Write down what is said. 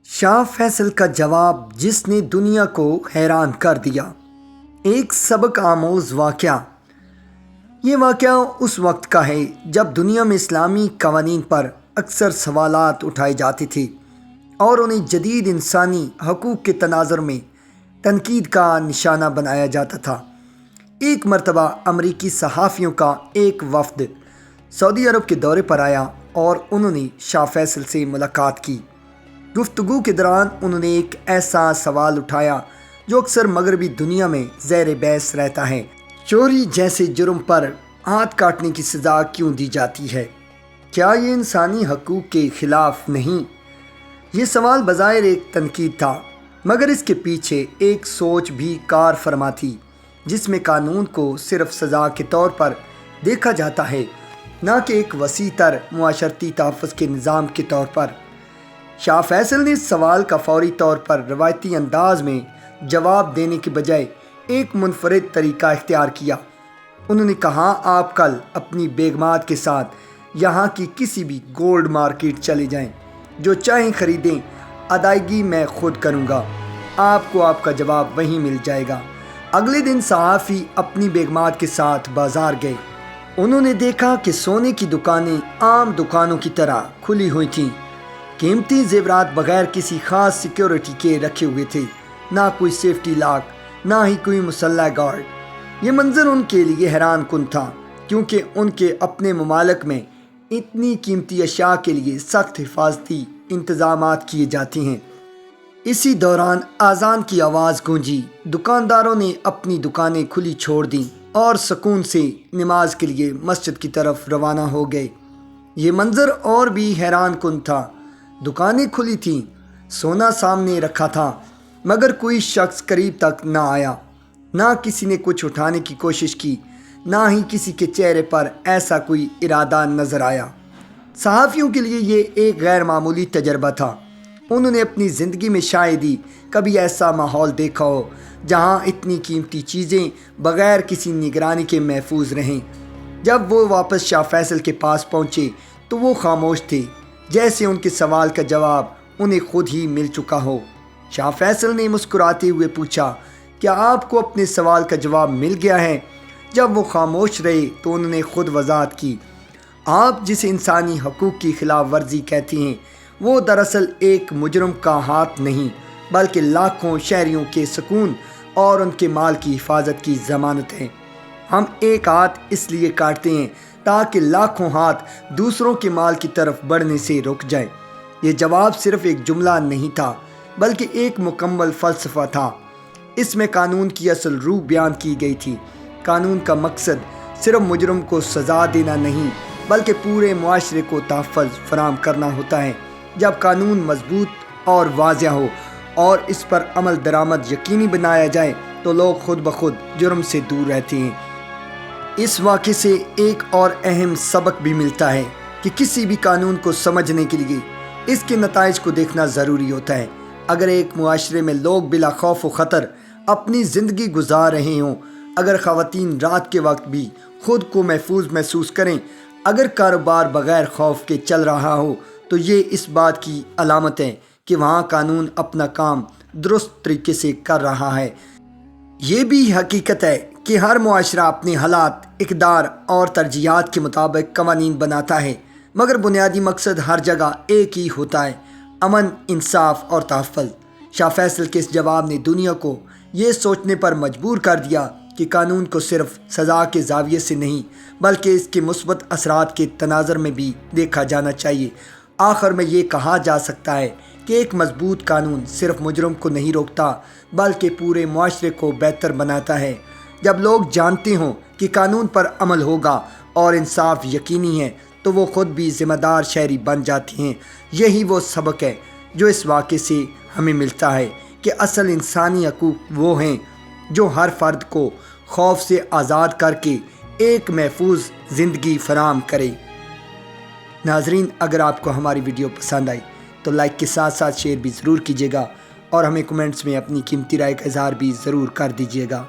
شاہ فیصل کا جواب جس نے دنیا کو حیران کر دیا۔ ایک سبق آموز واقعہ۔ یہ واقعہ اس وقت کا ہے جب دنیا میں اسلامی قوانین پر اکثر سوالات اٹھائے جاتے تھے اور انہیں جدید انسانی حقوق کے تناظر میں تنقید کا نشانہ بنایا جاتا تھا۔ ایک مرتبہ امریکی صحافیوں کا ایک وفد سعودی عرب کے دورے پر آیا اور انہوں نے شاہ فیصل سے ملاقات کی۔ گفتگو کے دوران انہوں نے ایک ایسا سوال اٹھایا جو اکثر مغربی دنیا میں زیر بحث رہتا ہے: چوری جیسے جرم پر ہاتھ کاٹنے کی سزا کیوں دی جاتی ہے؟ کیا یہ انسانی حقوق کے خلاف نہیں؟ یہ سوال بظاہر ایک تنقید تھا، مگر اس کے پیچھے ایک سوچ بھی کار فرما تھی، جس میں قانون کو صرف سزا کے طور پر دیکھا جاتا ہے، نہ کہ ایک وسیع تر معاشرتی تحفظ کے نظام کے طور پر۔ شاہ فیصل نے اس سوال کا فوری طور پر روایتی انداز میں جواب دینے کے بجائے ایک منفرد طریقہ اختیار کیا۔ انہوں نے کہا، آپ کل اپنی بیگمات کے ساتھ یہاں کی کسی بھی گولڈ مارکیٹ چلے جائیں، جو چاہیں خریدیں، ادائیگی میں خود کروں گا، آپ کو آپ کا جواب وہیں مل جائے گا۔ اگلے دن صحافی اپنی بیگمات کے ساتھ بازار گئے۔ انہوں نے دیکھا کہ سونے کی دکانیں عام دکانوں کی طرح کھلی ہوئی تھیں۔ قیمتی زیورات بغیر کسی خاص سیکیورٹی کے رکھے ہوئے تھے، نہ کوئی سیفٹی لاک، نہ ہی کوئی مسلح گارڈ۔ یہ منظر ان کے لیے حیران کن تھا، کیونکہ ان کے اپنے ممالک میں اتنی قیمتی اشیاء کے لیے سخت حفاظتی انتظامات کیے جاتے ہیں۔ اسی دوران اذان کی آواز گونجی، دکانداروں نے اپنی دکانیں کھلی چھوڑ دیں اور سکون سے نماز کے لیے مسجد کی طرف روانہ ہو گئے۔ یہ منظر اور بھی حیران کن تھا۔ دکانیں کھلی تھیں، سونا سامنے رکھا تھا، مگر کوئی شخص قریب تک نہ آیا، نہ کسی نے کچھ اٹھانے کی کوشش کی، نہ ہی کسی کے چہرے پر ایسا کوئی ارادہ نظر آیا۔ صحافیوں کے لیے یہ ایک غیر معمولی تجربہ تھا۔ انہوں نے اپنی زندگی میں شاید ہی کبھی ایسا ماحول دیکھا ہو جہاں اتنی قیمتی چیزیں بغیر کسی نگرانی کے محفوظ رہیں۔ جب وہ واپس شاہ فیصل کے پاس پہنچے تو وہ خاموش تھے، جیسے ان کے سوال کا جواب انہیں خود ہی مل چکا ہو۔ شاہ فیصل نے مسکراتے ہوئے پوچھا، کیا آپ کو اپنے سوال کا جواب مل گیا ہے؟ جب وہ خاموش رہے تو انہوں نے خود وضاحت کی، آپ جسے انسانی حقوق کی خلاف ورزی کہتے ہیں، وہ دراصل ایک مجرم کا ہاتھ نہیں، بلکہ لاکھوں شہریوں کے سکون اور ان کے مال کی حفاظت کی ضمانت ہے۔ ہم ایک ہاتھ اس لیے کاٹتے ہیں تاکہ لاکھوں ہاتھ دوسروں کے مال کی طرف بڑھنے سے رک جائیں۔ یہ جواب صرف ایک جملہ نہیں تھا، بلکہ ایک مکمل فلسفہ تھا۔ اس میں قانون کی اصل روح بیان کی گئی تھی۔ قانون کا مقصد صرف مجرم کو سزا دینا نہیں، بلکہ پورے معاشرے کو تحفظ فراہم کرنا ہوتا ہے۔ جب قانون مضبوط اور واضح ہو اور اس پر عمل درآمد یقینی بنایا جائے تو لوگ خود بخود جرم سے دور رہتے ہیں۔ اس واقعے سے ایک اور اہم سبق بھی ملتا ہے کہ کسی بھی قانون کو سمجھنے کے لیے اس کے نتائج کو دیکھنا ضروری ہوتا ہے۔ اگر ایک معاشرے میں لوگ بلا خوف و خطر اپنی زندگی گزار رہے ہوں، اگر خواتین رات کے وقت بھی خود کو محفوظ محسوس کریں، اگر کاروبار بغیر خوف کے چل رہا ہو، تو یہ اس بات کی علامت ہے کہ وہاں قانون اپنا کام درست طریقے سے کر رہا ہے۔ یہ بھی حقیقت ہے کہ ہر معاشرہ اپنے حالات، اقدار اور ترجیحات کے مطابق قوانین بناتا ہے، مگر بنیادی مقصد ہر جگہ ایک ہی ہوتا ہے: امن، انصاف اور تحفظ۔ شاہ فیصل کے اس جواب نے دنیا کو یہ سوچنے پر مجبور کر دیا کہ قانون کو صرف سزا کے زاویے سے نہیں، بلکہ اس کے مثبت اثرات کے تناظر میں بھی دیکھا جانا چاہیے۔ آخر میں یہ کہا جا سکتا ہے کہ ایک مضبوط قانون صرف مجرم کو نہیں روکتا، بلکہ پورے معاشرے کو بہتر بناتا ہے۔ جب لوگ جانتے ہوں کہ قانون پر عمل ہوگا اور انصاف یقینی ہے، تو وہ خود بھی ذمہ دار شہری بن جاتے ہیں۔ یہی وہ سبق ہے جو اس واقعے سے ہمیں ملتا ہے کہ اصل انسانی حقوق وہ ہیں جو ہر فرد کو خوف سے آزاد کر کے ایک محفوظ زندگی فراہم کرے۔ ناظرین، اگر آپ کو ہماری ویڈیو پسند آئی تو لائک کے ساتھ ساتھ شیئر بھی ضرور کیجیے گا، اور ہمیں کمنٹس میں اپنی قیمتی رائے کا اظہار بھی ضرور کر دیجیے گا۔